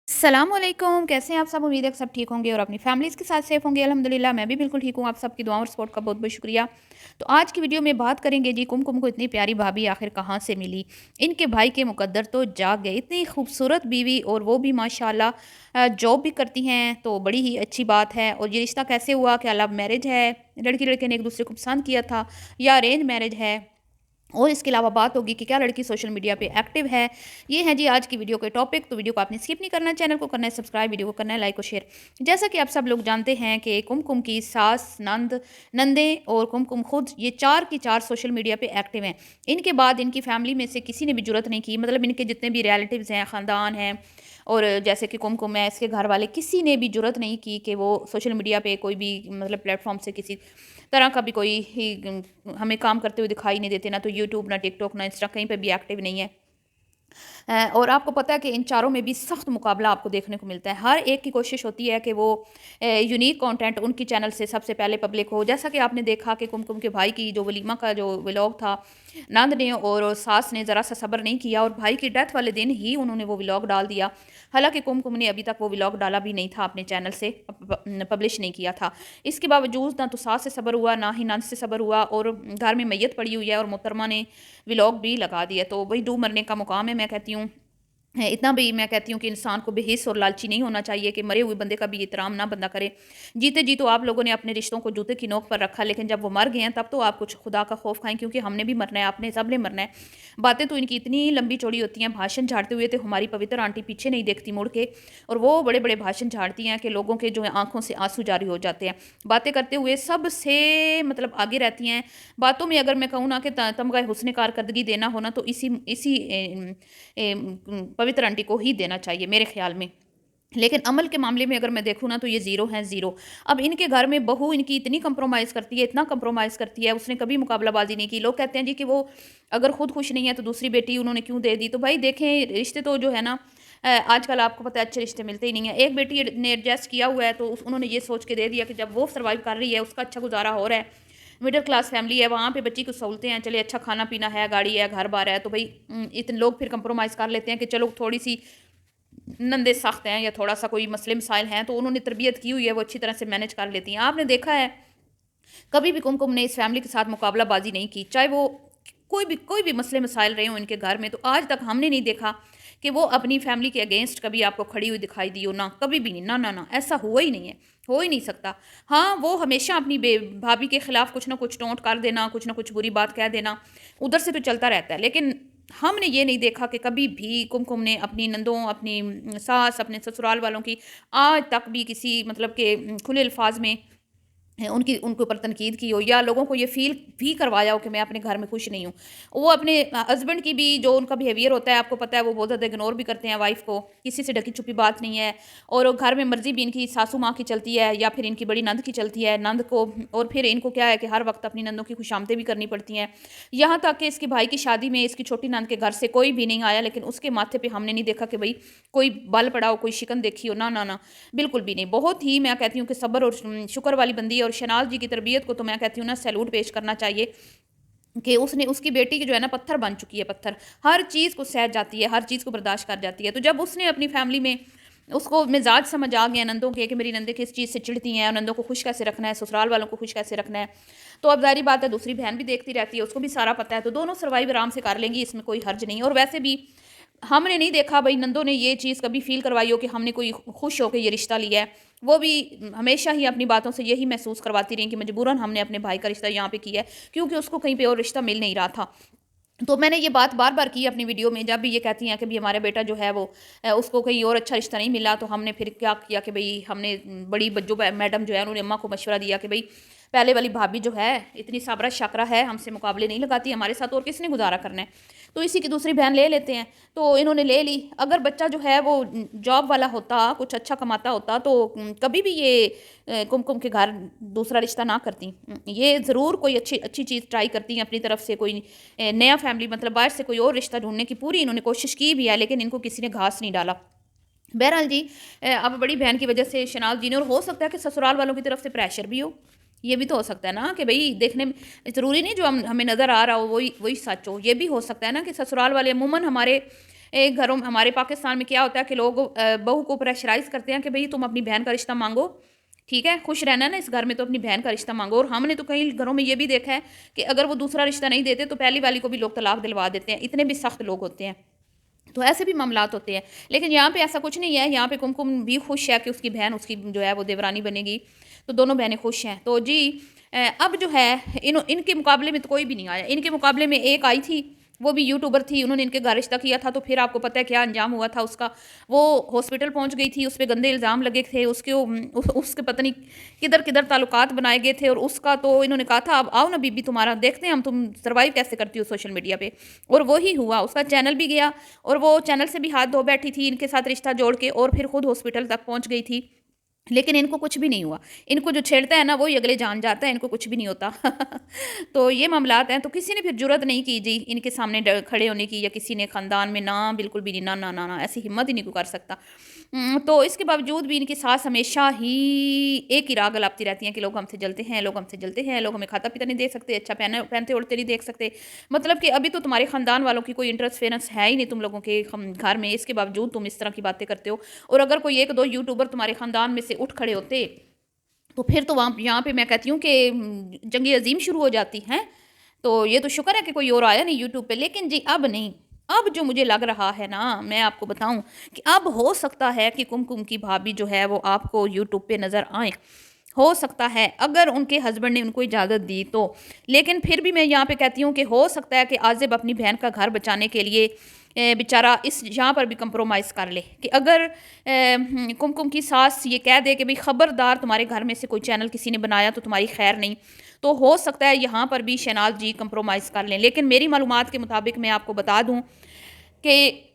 अस्सलामुअलैकुम, कैसे हैं आप सब? उम्मीद है कि सब ठीक होंगे और अपनी फैमिलीज़ के साथ सेफ होंगे। अल्हम्दुलिल्लाह मैं भी बिल्कुल ठीक हूँ। आप सबकी दुआओं और सपोर्ट का बहुत बहुत शुक्रिया। तो आज की वीडियो में बात करेंगे जी, कुमकुम को इतनी प्यारी भाभी आखिर कहाँ से मिली। इनके भाई के मुकद्दर तो जाग गए, इतनी खूबसूरत बीवी और वो भी माशाल्लाह जॉब भी करती हैं, तो बड़ी ही अच्छी बात है। और ये रिश्ता कैसे हुआ? क्या लव मैरिज है, लड़की लड़के ने एक दूसरे को पसंद किया था, या अरेंज मैरिज है? और इसके अलावा बात होगी कि क्या लड़की सोशल मीडिया पे एक्टिव है। ये है जी आज की वीडियो के टॉपिक। तो वीडियो को आपने स्किप नहीं करना है, चैनल को करना है सब्सक्राइब, वीडियो को करना है लाइक और शेयर। जैसा कि आप सब लोग जानते हैं कि कुमकुम की सास, नंद, नंदें और कुमकुम खुद, ये चार की चार सोशल मीडिया पे एक्टिव हैं। इनके बाद इनकी फैमिली में से किसी ने भी जुरत नहीं की, मतलब इनके जितने भी रिलेटिव्स हैं, ख़ानदान हैं, और जैसे कि कुमकुम है, इसके घर वाले, किसी ने भी जुरत नहीं की कि वो सोशल मीडिया पे कोई भी मतलब प्लेटफॉर्म से किसी तरह का भी कोई ही हमें काम करते हुए दिखाई नहीं देते। ना तो यूट्यूब, ना टिकटॉक, ना इंस्टा, कहीं पे भी एक्टिव नहीं है। और आपको पता है कि इन चारों में भी सख्त मुकाबला आपको देखने को मिलता है। हर एक की कोशिश होती है कि वो यूनिक कंटेंट उनकी चैनल से सबसे पहले पब्लिक हो। जैसा कि आपने देखा कि कुमकुम के भाई की जो वलीमा का जो व्लॉग था, नंद ने और सास ने ज़रा सा सब्र नहीं किया और भाई की डेथ वाले दिन ही उन्होंने वो व्लॉग डाल दिया। हालांकि कुमकुम ने अभी तक वो व्लॉग डाला भी नहीं था, अपने चैनल से पब्लिश नहीं किया था। इसके बावजूद ना तो सास से सब्र हुआ, ना ही नंद से सब्र हुआ, और घर में मैयत पड़ी हुई है और मोहतरमा ने व्लॉग भी लगा दिया। तो वही डूब मरने का मुकाम है, मैं कहती हूँ। इतना भी मैं कहती हूँ कि इंसान को बेहिस और लालची नहीं होना चाहिए कि मरे हुए बंदे का भी एहतराम ना बंदा करे। जीते जी तो आप लोगों ने अपने रिश्तों को जूते की नोक पर रखा, लेकिन जब वो मर गए हैं तब तो आप कुछ खुदा का खौफ खाएं, क्योंकि हमने भी मरना है, आपने सब ने मरना है। बातें तो इनकी इतनी लंबी चौड़ी होती हैं, भाषण झाड़ते हुए तो हमारी पवित्र आंटी पीछे नहीं देखती मुड़ के, और वो बड़े बड़े भाषण झाड़ती हैं कि लोगों के जो है आंखों से आंसू जारी हो जाते हैं। बातें करते हुए सबसे मतलब आगे रहती हैं। बातों में अगर मैं कहूँ ना कि तमगा हुस्न कारकर्दगी देना होना तो इसी इसी पवित्र आंटी को ही देना चाहिए मेरे ख्याल में। लेकिन अमल के मामले में अगर मैं देखूँ ना तो ये ज़ीरो हैं, ज़ीरो। अब इनके घर में बहू इनकी इतनी कंप्रोमाइज़ करती है, इतना कंप्रोमाइज़ करती है, उसने कभी मुकाबलाबाजी नहीं की। लोग कहते हैं जी कि वो अगर खुद खुश नहीं है तो दूसरी बेटी उन्होंने क्यों दे दी। तो भाई देखें, रिश्ते तो जो है ना, आजकल आपको पता है अच्छे रिश्ते मिलते ही नहीं हैं। एक बेटी ने एडजस्ट किया हुआ है तो उन्होंने ये सोच के दे दिया कि जब वो सर्वाइव कर रही है, उसका अच्छा गुजारा हो रहा है, मिडिल क्लास फैमिली है, वहाँ पे बच्ची को सहूलतें हैं, चलिए अच्छा खाना पीना है, गाड़ी है, घर बार है, तो भाई इतने लोग फिर कंप्रोमाइज़ कर लेते हैं कि चलो थोड़ी सी नंदे सख्त हैं या थोड़ा सा कोई मसले मसाइल हैं तो उन्होंने तरबियत की हुई है, वो अच्छी तरह से मैनेज कर लेती हैं। आपने देखा है कभी भी कुमकुम ने इस फैमिली के साथ मुकाबलाबाजी नहीं की, चाहे वो कोई भी मसले मसाइल रहे हों इनके घर में, तो आज तक हमने नहीं देखा कि वो अपनी फैमिली के अगेंस्ट कभी आपको खड़ी हुई दिखाई दी हो। ना, कभी भी नहीं, ना ना ना, ऐसा हुआ ही नहीं है, हो ही नहीं सकता। हाँ, वो हमेशा अपनी भाभी के खिलाफ कुछ ना कुछ टोंट कर देना, कुछ ना कुछ बुरी बात कह देना, उधर से तो चलता रहता है। लेकिन हमने ये नहीं देखा कि कभी भी कुमकुम ने अपनी नंदों, अपनी सास, अपने ससुराल वालों की आज तक भी किसी मतलब के खुले अल्फाज में उनकी उनके ऊपर तनकीद की हो, या लोगों को ये फ़ील भी करवाया हो कि मैं अपने घर में खुश नहीं हूँ। वो अपने हस्बैंड की भी जो उनका बिहेवियर होता है, आपको पता है, वो बहुत ज़्यादा इग्नोर भी करते हैं वाइफ़ को, किसी से ढकी-छुपी बात नहीं है। और घर में मर्ज़ी भी इनकी सासू माँ की चलती है या फिर इनकी बड़ी नंद की चलती है, नंद को। और फिर इनको क्या है कि हर वक़्त अपनी नंदों की खुशामदें भी करनी पड़ती हैं। यहाँ तक कि इसके भाई की शादी में इसकी छोटी नंद के घर से कोई भी नहीं आया, लेकिन उसके माथे पे हमने नहीं देखा कि भई कोई बल पड़ा हो, कोई शिकन देखी हो, ना, ना, ना, बिल्कुल भी नहीं। बहुत ही मैं कहती हूँ कि सब्र और शुक्र वाली बंदी है, और शहनाज़ जी की तरबियत को तो मैं कहती हूँ ना, सैल्यूट पेश करना चाहिए कि उसने, उसकी बेटी की जो है ना, पत्थर बन चुकी है, पत्थर। हर चीज़ को सह जाती है, हर चीज़ को बर्दाश्त कर जाती है। तो जब उसने अपनी फैमिली में उसको मिजाज समझ आ गया नंदों के कि मेरी नंदे किस चीज़ से चिढ़ती हैं और नंदों को खुश कैसे रखना है, ससुराल वालों को खुश कैसे रखना है, तो अब ज़ाहिर बात है दूसरी बहन भी देखती रहती है, उसको भी सारा पता है, तो दोनों सर्वाइव आराम से कर लेंगी, इसमें कोई हर्ज नहीं है। और वैसे भी हमने नहीं देखा भाई नंदों ने ये चीज़ कभी फ़ील करवाई हो कि हमने कोई खुश होके ये रिश्ता लिया है। वो भी हमेशा ही अपनी बातों से यही महसूस करवाती रहीं कि मजबूरन हमने अपने भाई का रिश्ता यहाँ पे किया है, क्योंकि उसको कहीं पे और रिश्ता मिल नहीं रहा था। तो मैंने ये बात बार-बार की अपनी वीडियो में, जब भी ये कहती हैं कि भई हमारा बेटा जो है वो उसको कहीं और अच्छा रिश्ता नहीं मिला, तो हमने फिर क्या किया कि भई हमने बड़ी जो मैडम जो है उन्होंने अम्मा को मशवरा दिया कि भई पहले वाली भाभी जो है इतनी साबरा शाकरा है, हमसे मुकाबले नहीं लगाती, हमारे साथ और किसने गुज़ारा करना है, तो इसी की दूसरी बहन ले लेते हैं। तो इन्होंने ले ली। अगर बच्चा जो है वो जॉब वाला होता, कुछ अच्छा कमाता होता, तो कभी भी ये कुमकुम के घर दूसरा रिश्ता ना करती। ये ज़रूर कोई अच्छी अच्छी चीज़ ट्राई करती हैं अपनी तरफ से, कोई नया फैमिली मतलब बाहर से कोई और रिश्ता ढूँढने की पूरी इन्होंने कोशिश की भी है, लेकिन इनको किसी ने घास नहीं डाला। बहरहाल जी, अब बड़ी बहन की वजह से शनाज़ जी ने, और हो सकता है कि ससुराल वालों की तरफ से प्रेशर भी हो। ये भी तो हो सकता है ना कि भई देखने में ज़रूरी नहीं जो हमें नज़र आ रहा हो वही वही सच हो। ये भी हो सकता है ना कि ससुराल वाले अमूमन हमारे एक घरों में हमारे पाकिस्तान में क्या होता है कि लोग बहू को प्रेशराइज़ करते हैं कि भई तुम अपनी बहन का रिश्ता माँगो, ठीक है? खुश रहना है ना इस घर में तो अपनी बहन का रिश्ता माँगो। और हमने तो कई घरों में ये भी देखा है कि अगर वो दूसरा रिश्ता नहीं देते तो पहली वाली को भी लोग तलाक दिलवा देते हैं, इतने भी सख्त लोग होते हैं। तो ऐसे भी मामलात होते हैं। लेकिन यहाँ पे ऐसा कुछ नहीं है, यहाँ पे कुमकुम भी खुश है कि उसकी बहन उसकी जो है वो देवरानी बनेगी, तो दोनों बहनें खुश हैं। तो जी अब जो है इनके मुकाबले में तो कोई भी नहीं आया। इनके मुकाबले में एक आई थी, वो भी यूट्यूबर थी, उन्होंने इनके घर रिश्ता किया था, तो फिर आपको पता है क्या अंजाम हुआ था उसका। वो हॉस्पिटल पहुँच गई थी, उस पे गंदे इल्ज़ाम लगे थे, उसके पता नहीं किधर-किधर ताल्लुकात बनाए गए थे, और उसका तो इन्होंने कहा था अब आओ ना बीबी तुम्हारा देखते हैं हम तुम सर्वाइव कैसे करती हो सोशल मीडिया पे। और वो ही हुआ, उसका चैनल भी गया और वो चैनल से भी हाथ धो बैठी थी इनके साथ रिश्ता जोड़ के, और फिर खुद हॉस्पिटल तक पहुँच गई थी। लेकिन इनको कुछ भी नहीं हुआ। इनको जो छेड़ता है ना वही अगले जान जाता है, इनको कुछ भी नहीं होता। तो ये मामलात हैं, तो किसी ने फिर जुर्अत नहीं की जी इनके सामने खड़े होने की, या किसी ने ख़ानदान में ना बिल्कुल भी नहीं, ना ना ना ना ऐसी हिम्मत ही नहीं कोई कर सकता। तो इसके बावजूद भी इनकी सास हमेशा ही एक ही राग अलापती रहती हैं कि लोग हमसे जलते हैं, लोग हमसे जलते हैं, लोग हमें खाता-पीता नहीं देख सकते, अच्छा पहनते ओढ़ते नहीं देख सकते। मतलब कि अभी तो तुम्हारे ख़ानदान वालों की कोई इंटरफेरेंस है ही नहीं तुम लोगों के घर में, इसके बावजूद तुम इस तरह की बातें करते हो। और अगर कोई 1-2 यूट्यूबर तुम्हारे ख़ानदान में से उठ खड़े होते, तो फिर तो वहाँ यहाँ पे मैं कहती हूँ कि जंग अज़ीम शुरू हो जाती हैं। तो ये तो शुक्र है कि कोई और आया नहीं यूट्यूब पे, लेकिन जी अब नहीं। अब जो मुझे लग रहा है ना, मैं आपको बताऊँ कि अब हो सकता है कि कुमकुम की भाभी जो है वो आपको यूट्यूब पे नज़र आएँ। हो सकता है अगर उनके हस्बैंड ने उनको इजाज़त दी तो। लेकिन फिर भी मैं यहाँ पे कहती हूँ कि हो सकता है कि आज़िब अपनी बहन का घर बचाने के लिए बेचारा इस यहाँ पर भी कंप्रोमाइज़ कर ले कि अगर कुमकुम की सास ये कह दे कि भई ख़बरदार तुम्हारे घर में से कोई चैनल किसी ने बनाया तो तुम्हारी खैर नहीं, तो हो सकता है यहाँ पर भी शहनाज़ जी कंप्रोमाइज़ कर लें। लेकिन मेरी मालूमात के मुताबिक मैं आपको बता दूँ कि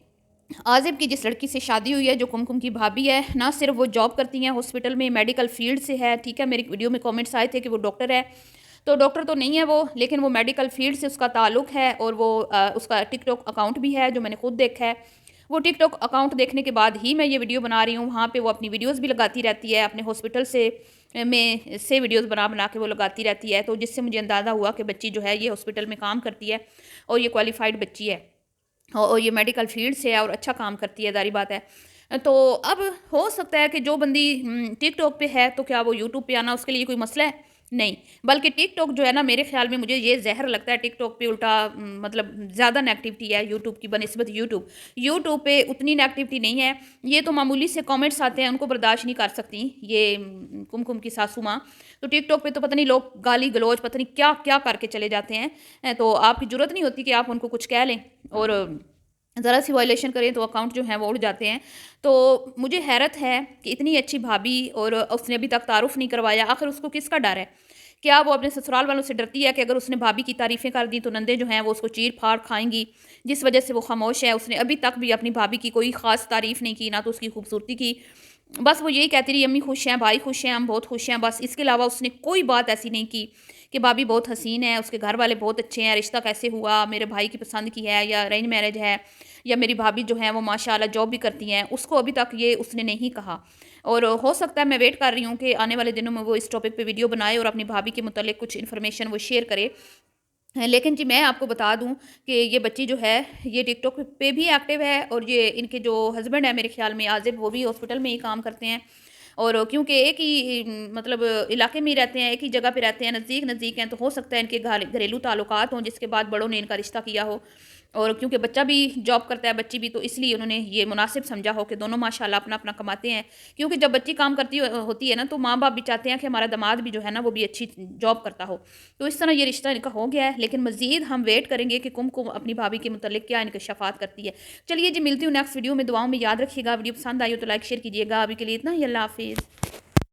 आज़िब की जिस लड़की से शादी हुई है, जो कुमकुम की भाभी है, ना सिर्फ वो जॉब करती हैं हॉस्पिटल में, मेडिकल फील्ड से है, ठीक है? मेरी वीडियो में कमेंट्स आए थे कि वो डॉक्टर है, तो डॉक्टर तो नहीं है वो, लेकिन वो मेडिकल फील्ड से उसका ताल्लुक़ है, और वो उसका टिकटॉक अकाउंट भी है, जो मैंने खुद देखा है। वो टिकटॉक अकाउंट देखने के बाद ही मैं ये वीडियो बना रही हूँ। वहाँ पे वो अपनी वीडियोज़ भी लगाती रहती है, अपने हॉस्पिटल से वीडियोज़ बना-बना के वो लगाती रहती है, तो जिससे मुझे अंदाज़ा हुआ कि बच्ची जो है ये हॉस्पिटल में काम करती है, और ये क्वालिफ़ाइड बच्ची है। और ये मेडिकल फील्ड से है और अच्छा काम करती है, ज़ाहिर बात है। तो अब हो सकता है कि जो बंदी टिकटॉक पे है, तो क्या वो यूट्यूब पे आना उसके लिए कोई मसला है? नहीं, बल्कि टिकटॉक जो है ना, मेरे ख़्याल में मुझे ये ज़हर लगता है, टिकटॉक पे उल्टा मतलब ज़्यादा नेगेटिविटी है यूट्यूब की बनिस्बत यूट्यूब। यूट्यूब पे उतनी नेगेटिविटी नहीं है, ये तो मामूली से कमेंट्स आते हैं, उनको बर्दाश्त नहीं कर सकती ये कुमकुम की सासू माँ। तो टिकटॉक पे तो पता नहीं लोग गाली-गलौज पता नहीं क्या-क्या करके चले जाते हैं। तो आपकी ज़रूरत नहीं होती कि आप उनको कुछ कह लें, और ज़रा सी वायलेशन करें तो अकाउंट जो हैं वो उड़ जाते हैं। तो मुझे हैरत है कि इतनी अच्छी भाभी, और उसने अभी तक तारुफ़ नहीं करवाया, आखिर उसको किसका डर है? क्या वो अपने ससुराल वालों से डरती है कि अगर उसने भाभी की तारीफ़ें कर दी तो नंदे जो हैं वो उसको चीर-फाड़ खाएँगी, जिस वजह से वो खामोश है। उसने अभी तक भी अपनी भाभी की कोई ख़ास तारीफ़ नहीं की, ना तो उसकी खूबसूरती की। बस वो यही कहती रही अम्मी खुश हैं, भाई खुश हैं, हम बहुत खुश हैं, बस इसके अलावा उसने कोई बात ऐसी नहीं की कि भाभी बहुत हसीन है, उसके घर वाले बहुत अच्छे हैं, रिश्ता कैसे हुआ, मेरे भाई की पसंद की है या अरेंज मैरिज है, या मेरी भाभी जो है वो माशाल्लाह जॉब भी करती हैं, उसको अभी तक ये उसने नहीं कहा। और हो सकता है, मैं वेट कर रही हूँ कि आने वाले दिनों में वो इस टॉपिक पे वीडियो बनाए और अपनी भाभी के मुतालिक कुछ इन्फॉर्मेशन वो शेयर करे। लेकिन जी मैं आपको बता दूँ कि ये बच्ची जो है ये टिकटॉक पे भी एक्टिव है, और ये इनके जो हस्बैंड है मेरे ख्याल में आज़िब, वो भी हॉस्पिटल में ही काम करते हैं। और क्योंकि एक ही मतलब इलाके में ही रहते हैं, एक ही जगह पे रहते हैं, नज़दीक हैं, तो हो सकता है इनके घरेलू ताल्लुकात हों, जिसके बाद बड़ों ने इनका रिश्ता किया हो। और क्योंकि बच्चा भी जॉब करता है, बच्ची भी, तो इसलिए उन्होंने ये मुनासिब समझा हो कि दोनों माशाल्लाह अपना-अपना कमाते हैं। क्योंकि जब बच्ची काम करती होती है ना, तो माँ-बाप भी चाहते हैं कि हमारा दामाद भी जो है ना, वो भी अच्छी जॉब करता हो। तो इस तरह ये रिश्ता इनका हो गया है, लेकिन मज़ीद हम वेट करेंगे कि कुमकुम अपनी भाभी के मुतालिक क्या इंकशाफ़ात करती है। चलिए जी, मिलती हूँ नेक्स्ट वीडियो में, दुआओं में याद रखिएगा। वीडियो पसंद आई हो तो लाइक शेयर कीजिएगा। अभी के लिए इतना ही, अल्लाह हाफ़िज़।